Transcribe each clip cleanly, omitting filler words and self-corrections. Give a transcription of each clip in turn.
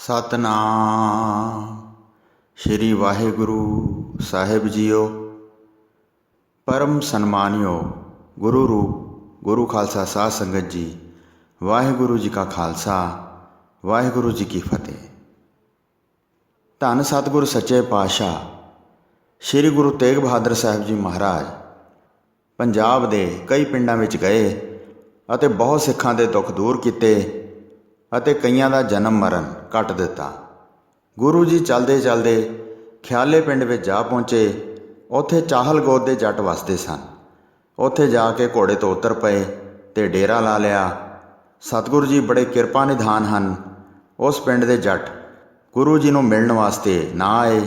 सतनाम श्री वाहिगुरु साहिब जीओ। परम सन्मानियो गुरु रूप गुरु खालसा साध संगत जी, वाहिगुरु जी का खालसा वाहिगुरु जी की फतेह। धन सतगुरु सच्चे पातशाह श्री गुरु तेग बहादुर साहिब जी महाराज पंजाब दे कई पिंडां विच गए अते बहुत सिखां दे दुख दूर कीते ਅਤੇ ਕਈਆਂ ਦਾ ਜਨਮ ਮਰਨ ਕੱਟ ਦਿੱਤਾ। ਗੁਰੂ ਜੀ ਚਲਦੇ ਚਲਦੇ ਖਿਆਲੇ ਪਿੰਡ ਵਿੱਚ ਜਾ ਪਹੁੰਚੇ। ਉੱਥੇ ਚਾਹਲ ਗੋਤ ਦੇ ਜੱਟ ਵਸਦੇ ਸਨ। ਉੱਥੇ ਜਾ ਕੇ ਘੋੜੇ ਤੋਂ ਉਤਰ ਪਏ ਅਤੇ ਡੇਰਾ ਲਾ ਲਿਆ। ਸਤਿਗੁਰੂ ਜੀ ਬੜੇ ਕਿਰਪਾ ਨਿਧਾਨ ਹਨ। ਉਸ ਪਿੰਡ ਦੇ ਜੱਟ ਗੁਰੂ ਜੀ ਨੂੰ ਮਿਲਣ ਵਾਸਤੇ ਨਾ ਆਏ।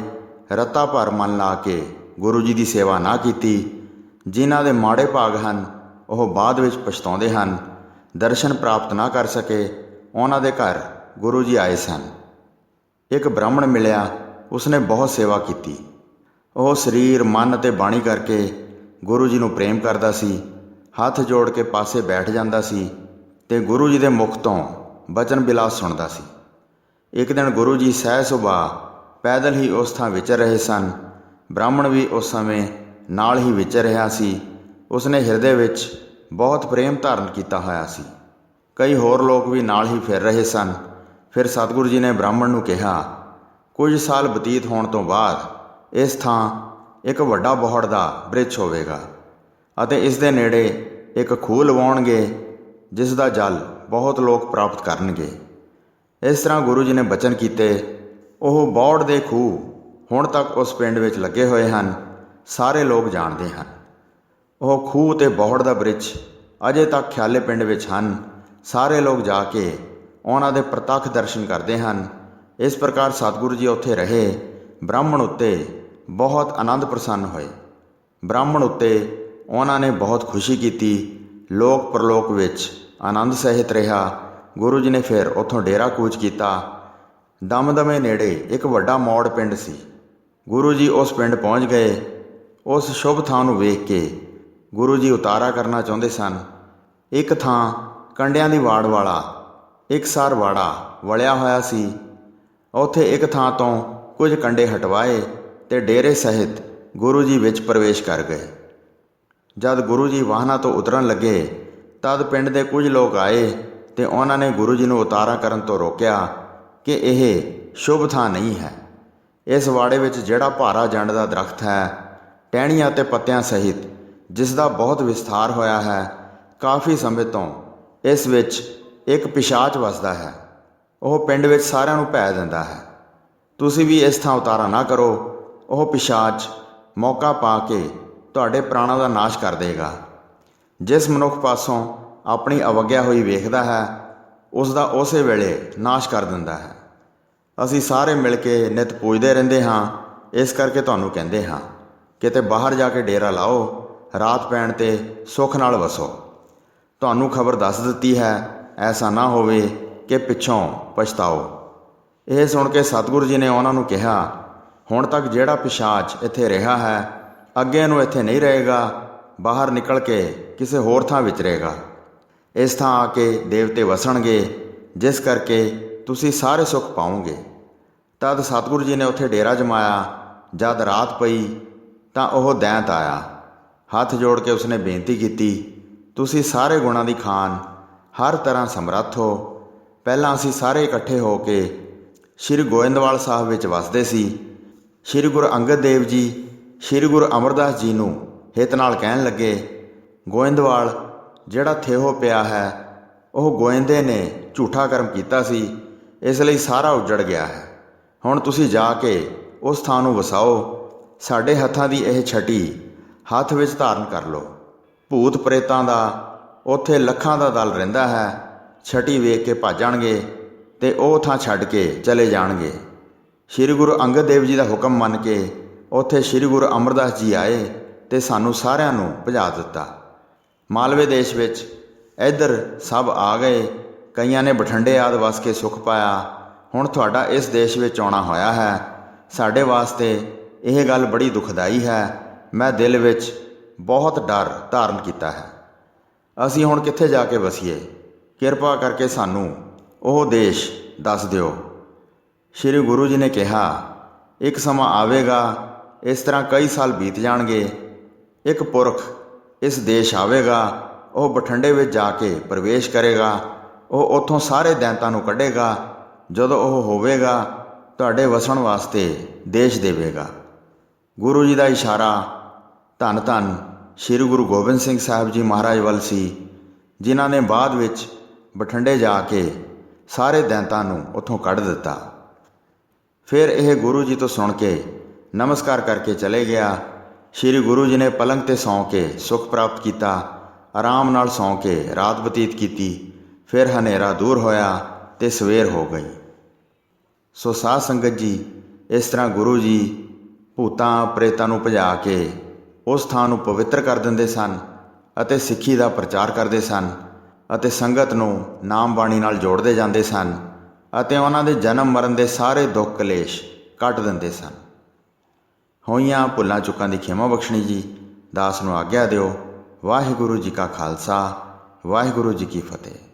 ਰੱਤਾ ਭਰ ਮਨ ਲਾ ਕੇ ਗੁਰੂ ਜੀ ਦੀ ਸੇਵਾ ਨਾ ਕੀਤੀ। ਜਿਨ੍ਹਾਂ ਦੇ ਮਾੜੇ ਭਾਗ ਹਨ ਉਹ ਬਾਅਦ ਵਿੱਚ ਪਛਤਾਉਂਦੇ ਹਨ। ਦਰਸ਼ਨ ਪ੍ਰਾਪਤ ਨਾ ਕਰ ਸਕੇ। ਉਹਨਾਂ ਦੇ ਘਰ ਗੁਰੂ ਜੀ ਆਏ ਸਨ। ਇੱਕ ਬ੍ਰਾਹਮਣ ਮਿਲਿਆ, ਉਸਨੇ ਬਹੁਤ ਸੇਵਾ ਕੀਤੀ। ਉਹ ਸਰੀਰ ਮਨ ਅਤੇ ਬਾਣੀ ਕਰਕੇ ਗੁਰੂ ਜੀ ਨੂੰ ਪ੍ਰੇਮ ਕਰਦਾ ਸੀ। ਹੱਥ ਜੋੜ ਕੇ ਪਾਸੇ ਬੈਠ ਜਾਂਦਾ ਸੀ ਅਤੇ ਗੁਰੂ ਜੀ ਦੇ ਮੁਖ ਤੋਂ ਬਚਨ ਬਿਲਾਸ ਸੁਣਦਾ ਸੀ। ਇੱਕ ਦਿਨ ਗੁਰੂ ਜੀ ਸਹਿ ਸੁਭਾਅ ਪੈਦਲ ਹੀ ਉਸ ਥਾਂ ਵਿਚਰ ਰਹੇ ਸਨ। ਬ੍ਰਾਹਮਣ ਵੀ ਉਸ ਸਮੇਂ ਨਾਲ ਹੀ ਵਿਚਰ ਰਿਹਾ ਸੀ। ਉਸਨੇ ਹਿਰਦੇ ਵਿੱਚ ਬਹੁਤ ਪ੍ਰੇਮ ਧਾਰਨ ਕੀਤਾ ਹੋਇਆ ਸੀ। ਕਈ ਹੋਰ ਲੋਕ ਵੀ ਨਾਲ ਹੀ ਫਿਰ ਰਹੇ ਸਨ। ਫਿਰ ਸਤਿਗੁਰੂ ਜੀ ਨੇ ਬ੍ਰਾਹਮਣ ਨੂੰ ਕਿਹਾ, ਕੁਝ ਸਾਲ ਬਤੀਤ ਹੋਣ ਤੋਂ ਬਾਅਦ ਇਸ ਥਾਂ ਇੱਕ ਵੱਡਾ ਬੋਹੜ ਦਾ ਬ੍ਰਿਛ ਹੋਵੇਗਾ ਅਤੇ ਇਸ ਦੇ ਨੇੜੇ ਇੱਕ ਖੂਹ ਲਵਾਉਣਗੇ ਜਿਸ ਦਾ ਜਲ ਬਹੁਤ ਲੋਕ ਪ੍ਰਾਪਤ ਕਰਨਗੇ। ਇਸ ਤਰ੍ਹਾਂ ਗੁਰੂ ਜੀ ਨੇ ਬਚਨ ਕੀਤੇ। ਉਹ ਬੋਹੜ ਦੇ ਖੂਹ ਹੁਣ ਤੱਕ ਉਸ ਪਿੰਡ ਵਿੱਚ ਲੱਗੇ ਹੋਏ ਹਨ। ਸਾਰੇ ਲੋਕ ਜਾਣਦੇ ਹਨ। ਉਹ ਖੂਹ ਅਤੇ ਬੋਹੜ ਦਾ ਬ੍ਰਿਛ ਅਜੇ ਤੱਕ ਖਿਆਲੇ ਪਿੰਡ ਵਿੱਚ ਹਨ। ਸਾਰੇ ਲੋਕ ਜਾ ਕੇ ਉਹਨਾਂ ਦੇ ਪ੍ਰਤੱਖ ਦਰਸ਼ਨ ਕਰਦੇ ਹਨ। ਇਸ ਪ੍ਰਕਾਰ ਸਤਿਗੁਰੂ ਜੀ ਉੱਥੇ ਰਹੇ। ਬ੍ਰਾਹਮਣ ਉੱਤੇ ਬਹੁਤ ਆਨੰਦ ਪ੍ਰਸੰਨ ਹੋਏ। ਬ੍ਰਾਹਮਣ ਉੱਤੇ ਉਹਨਾਂ ਨੇ ਬਹੁਤ ਖੁਸ਼ੀ ਕੀਤੀ। ਲੋਕ ਪ੍ਰਲੋਕ ਵਿੱਚ ਆਨੰਦ ਸਹਿਤ ਰਿਹਾ। ਗੁਰੂ ਜੀ ਨੇ ਫਿਰ ਉੱਥੋਂ ਡੇਰਾ ਕੂਚ ਕੀਤਾ। ਦਮਦਮੇ ਨੇੜੇ ਇੱਕ ਵੱਡਾ ਮੌੜ ਪਿੰਡ ਸੀ। ਗੁਰੂ ਜੀ ਉਸ ਪਿੰਡ ਪਹੁੰਚ ਗਏ। ਉਸ ਸ਼ੁਭ ਥਾਂ ਨੂੰ ਵੇਖ ਕੇ ਗੁਰੂ ਜੀ ਉਤਾਰਾ ਕਰਨਾ ਚਾਹੁੰਦੇ ਸਨ। ਇੱਕ ਥਾਂ ਕੰਡਿਆਂ ਦੀ ਵਾੜ ਵਾਲਾ ਇਕਸਾਰ ਵਾੜਾ ਵਲਿਆ ਹੋਇਆ ਸੀ। ਉੱਥੇ ਇੱਕ ਥਾਂ ਤੋਂ ਕੁਝ ਕੰਡੇ ਹਟਵਾਏ ਅਤੇ ਡੇਰੇ ਸਹਿਤ ਗੁਰੂ ਜੀ ਵਿੱਚ ਪ੍ਰਵੇਸ਼ ਕਰ ਗਏ। ਜਦ ਗੁਰੂ ਜੀ ਵਾਹਨਾਂ ਤੋਂ ਉਤਰਨ ਲੱਗੇ ਤਦ ਪਿੰਡ ਦੇ ਕੁਝ ਲੋਕ ਆਏ ਅਤੇ ਉਹਨਾਂ ਨੇ ਗੁਰੂ ਜੀ ਨੂੰ ਉਤਾਰਾ ਕਰਨ ਤੋਂ ਰੋਕਿਆ ਕਿ ਇਹ ਸ਼ੁਭ ਥਾਂ ਨਹੀਂ ਹੈ। ਇਸ ਵਾੜੇ ਵਿੱਚ ਜਿਹੜਾ ਭਾਰਾ ਜੰਡ ਦਾ ਦਰਖਤ ਹੈ, ਟਹਿਣੀਆਂ ਅਤੇ ਪੱਤਿਆਂ ਸਹਿਤ ਜਿਸ ਦਾ ਬਹੁਤ ਵਿਸਥਾਰ ਹੋਇਆ ਹੈ, ਕਾਫੀ ਸਮੇਂ ਤੋਂ ਇਸ ਵਿੱਚ ਇੱਕ ਪਿਸ਼ਾਚ ਵਸਦਾ ਹੈ। ਉਹ ਪਿੰਡ ਵਿੱਚ ਸਾਰਿਆਂ ਨੂੰ ਭੈ ਦਿੰਦਾ ਹੈ। ਤੁਸੀਂ ਵੀ ਇਸ ਥਾਂ ਉਤਾਰਾ ਨਾ ਕਰੋ। ਉਹ ਪਿਸ਼ਾਚ ਮੌਕਾ ਪਾ ਕੇ ਤੁਹਾਡੇ ਪ੍ਰਾਣਾਂ ਦਾ ਨਾਸ਼ ਕਰ ਦੇਗਾ। ਜਿਸ ਮਨੁੱਖ ਪਾਸੋਂ ਆਪਣੀ ਅਵੱਗਿਆ ਹੋਈ ਵੇਖਦਾ ਹੈ ਉਸ ਦਾ ਉਸੇ ਵੇਲੇ ਨਾਸ਼ ਕਰ ਦਿੰਦਾ ਹੈ। ਅਸੀਂ ਸਾਰੇ ਮਿਲ ਕੇ ਨਿਤ ਪੂਜਦੇ ਰਹਿੰਦੇ ਹਾਂ। ਇਸ ਕਰਕੇ ਤੁਹਾਨੂੰ ਕਹਿੰਦੇ ਹਾਂ, ਕਿਤੇ ਬਾਹਰ ਜਾ ਕੇ ਡੇਰਾ ਲਾਓ। ਰਾਤ ਪੈਣ 'ਤੇ ਸੁੱਖ ਨਾਲ ਵਸੋ। ਤੁਹਾਨੂੰ ਖਬਰ ਦੱਸ ਦਿੱਤੀ ਹੈ, ਐਸਾ ਨਾ ਹੋਵੇ ਕਿ ਪਿੱਛੋਂ ਪਛਤਾਓ। ਇਹ ਸੁਣ ਕੇ ਸਤਿਗੁਰੂ ਜੀ ਨੇ ਉਹਨਾਂ ਨੂੰ ਕਿਹਾ, ਹੁਣ ਤੱਕ ਜਿਹੜਾ ਪਿਸ਼ਾਚ ਇੱਥੇ ਰਿਹਾ ਹੈ ਅੱਗੇ ਨੂੰ ਇੱਥੇ ਨਹੀਂ ਰਹੇਗਾ। ਬਾਹਰ ਨਿਕਲ ਕੇ ਕਿਸੇ ਹੋਰ ਥਾਂ ਵਿਚਰੇਗਾ। ਇਸ ਥਾਂ ਆ ਕੇ ਦੇਵਤੇ ਵਸਣਗੇ, ਜਿਸ ਕਰਕੇ ਤੁਸੀਂ ਸਾਰੇ ਸੁੱਖ ਪਾਓਗੇ। ਤਦ ਸਤਿਗੁਰੂ ਜੀ ਨੇ ਉੱਥੇ ਡੇਰਾ ਜਮਾਇਆ। ਜਦ ਰਾਤ ਪਈ ਤਾਂ ਉਹ ਦੈਂਤ ਆਇਆ। ਹੱਥ ਜੋੜ ਕੇ ਉਸਨੇ ਬੇਨਤੀ ਕੀਤੀ, ਤੁਸੀਂ ਸਾਰੇ ਗੁਣਾਂ ਦੀ ਖਾਨ, ਹਰ ਤਰ੍ਹਾਂ ਸਮਰੱਥ ਹੋ। ਪਹਿਲਾਂ ਅਸੀਂ ਸਾਰੇ ਇਕੱਠੇ ਹੋ ਕੇ ਸ਼੍ਰੀ ਗੋਇੰਦਵਾਲ ਸਾਹਿਬ ਵਿੱਚ ਵਸਦੇ ਸੀ। ਸ਼੍ਰੀ ਗੁਰੂ ਅੰਗਦ ਦੇਵ ਜੀ ਸ਼੍ਰੀ ਗੁਰੂ ਅਮਰਦਾਸ ਜੀ ਨੂੰ ਹਿੱਤ ਨਾਲ ਕਹਿਣ ਲੱਗੇ, ਗੋਇੰਦਵਾਲ ਜਿਹੜਾ ਥੇਹੋ ਪਿਆ ਹੈ ਉਹ ਗੋਇੰਦੇ ਨੇ ਝੂਠਾ ਕਰਮ ਕੀਤਾ ਸੀ, ਇਸ ਲਈ ਸਾਰਾ ਉੱਜੜ ਗਿਆ ਹੈ। ਹੁਣ ਤੁਸੀਂ ਜਾ ਕੇ ਉਸ ਥਾਂ ਨੂੰ ਵਸਾਓ। ਸਾਡੇ ਹੱਥਾਂ ਦੀ ਇਹ ਛਟੀ ਹੱਥ ਵਿੱਚ ਧਾਰਨ ਕਰ ਲਓ। ਭੂਤ ਪ੍ਰੇਤਾਂ ਦਾ ਉੱਥੇ ਲੱਖਾਂ ਦਾ ਦਲ ਰਹਿੰਦਾ ਹੈ। ਛਟੀ ਵੇਖ ਕੇ ਭੱਜਣਗੇ ਅਤੇ ਉਹ ਥਾਂ ਛੱਡ ਕੇ ਚਲੇ ਜਾਣਗੇ। ਸ਼੍ਰੀ ਗੁਰੂ ਅੰਗਦ ਦੇਵ ਜੀ ਦਾ ਹੁਕਮ ਮੰਨ ਕੇ ਉੱਥੇ ਸ਼੍ਰੀ ਗੁਰੂ ਅਮਰਦਾਸ ਜੀ ਆਏ ਅਤੇ ਸਾਨੂੰ ਸਾਰਿਆਂ ਨੂੰ ਭਜਾ ਦਿੱਤਾ। ਮਾਲਵੇ ਦੇਸ਼ ਵਿੱਚ ਇੱਧਰ ਸਭ ਆ ਗਏ। ਕਈਆਂ ਨੇ ਬਠਿੰਡੇ ਆਦਿ ਵਸ ਕੇ ਸੁੱਖ ਪਾਇਆ। ਹੁਣ ਤੁਹਾਡਾ ਇਸ ਦੇਸ਼ ਵਿੱਚ ਆਉਣਾ ਹੋਇਆ ਹੈ। ਸਾਡੇ ਵਾਸਤੇ ਇਹ ਗੱਲ ਬੜੀ ਦੁਖਦਾਈ ਹੈ। ਮੈਂ ਦਿਲ ਵਿੱਚ ਬਹੁਤ ਡਰ ਧਾਰਨ ਕੀਤਾ ਹੈ। ਅਸੀਂ ਹੁਣ ਕਿੱਥੇ ਜਾ ਕੇ ਵਸੀਏ? ਕਿਰਪਾ ਕਰਕੇ ਸਾਨੂੰ ਉਹ ਦੇਸ਼ ਦੱਸ ਦਿਓ। ਸ਼੍ਰੀ ਗੁਰੂ ਜੀ ਨੇ ਕਿਹਾ, ਇੱਕ ਸਮਾਂ ਆਵੇਗਾ, ਇਸ ਤਰ੍ਹਾਂ ਕਈ ਸਾਲ ਬੀਤ ਜਾਣਗੇ, ਇੱਕ ਪੁਰਖ ਇਸ ਦੇਸ਼ ਆਵੇਗਾ, ਉਹ ਬਠਿੰਡੇ ਵਿੱਚ ਜਾ ਕੇ ਪ੍ਰਵੇਸ਼ ਕਰੇਗਾ, ਉਹ ਉੱਥੋਂ ਸਾਰੇ ਦੈਂਤਾਂ ਨੂੰ ਕੱਢੇਗਾ। ਜਦੋਂ ਉਹ ਹੋਵੇਗਾ, ਤੁਹਾਡੇ ਵਸਣ ਵਾਸਤੇ ਦੇਸ਼ ਦੇਵੇਗਾ। ਗੁਰੂ ਜੀ ਦਾ ਇਸ਼ਾਰਾ ਧੰਨ ਧੰਨ ਸ਼੍ਰੀ ਗੁਰੂ ਗੋਬਿੰਦ ਸਿੰਘ ਸਾਹਿਬ ਜੀ ਮਹਾਰਾਜ ਵੱਲ ਸੀ, ਜਿਨ੍ਹਾਂ ਨੇ ਬਾਅਦ ਵਿੱਚ ਬਠਿੰਡੇ ਜਾ ਕੇ ਸਾਰੇ ਦੈਂਤਾਂ ਨੂੰ ਉੱਥੋਂ ਕੱਢ ਦਿੱਤਾ। ਫਿਰ ਇਹ ਗੁਰੂ ਜੀ ਤੋਂ ਸੁਣ ਕੇ ਨਮਸਕਾਰ ਕਰਕੇ ਚਲੇ ਗਿਆ। ਸ਼੍ਰੀ ਗੁਰੂ ਜੀ ਨੇ ਪਲੰਗ 'ਤੇ ਸੌਂ ਕੇ ਸੁੱਖ ਪ੍ਰਾਪਤ ਕੀਤਾ, ਆਰਾਮ ਨਾਲ ਸੌਂ ਕੇ ਰਾਤ ਬਤੀਤ ਕੀਤੀ। ਫਿਰ ਹਨੇਰਾ ਦੂਰ ਹੋਇਆ ਅਤੇ ਸਵੇਰ ਹੋ ਗਈ। ਸੋ ਸਾਧ ਸੰਗਤ ਜੀ, ਇਸ ਤਰ੍ਹਾਂ ਗੁਰੂ ਜੀ ਭੂਤਾਂ ਪ੍ਰੇਤਾਂ ਨੂੰ ਭਜਾ ਕੇ ਉਸ ਥਾਂ ਨੂੰ ਪਵਿੱਤਰ ਕਰ ਦਿੰਦੇ ਸਨ ਅਤੇ ਸਿੱਖੀ ਦਾ ਪ੍ਰਚਾਰ ਕਰਦੇ ਸਨ ਅਤੇ ਸੰਗਤ ਨੂੰ ਨਾਮ ਬਾਣੀ ਨਾਲ ਜੋੜਦੇ ਜਾਂਦੇ ਸਨ ਅਤੇ ਉਹਨਾਂ ਦੇ ਜਨਮ ਮਰਨ ਦੇ ਸਾਰੇ ਦੁੱਖ ਕਲੇਸ਼ ਕੱਟ ਦਿੰਦੇ ਸਨ। ਹੋਈਆਂ ਭੁੱਲਾਂ ਚੁੱਕਾਂ ਦੀ ਖਿਮਾ ਬਖਸ਼ਣੀ ਜੀ। ਦਾਸ ਨੂੰ ਆਗਿਆ ਦਿਓ। ਵਾਹਿਗੁਰੂ ਜੀ ਕਾ ਖਾਲਸਾ, ਵਾਹਿਗੁਰੂ ਜੀ ਕੀ ਫਤਿਹ।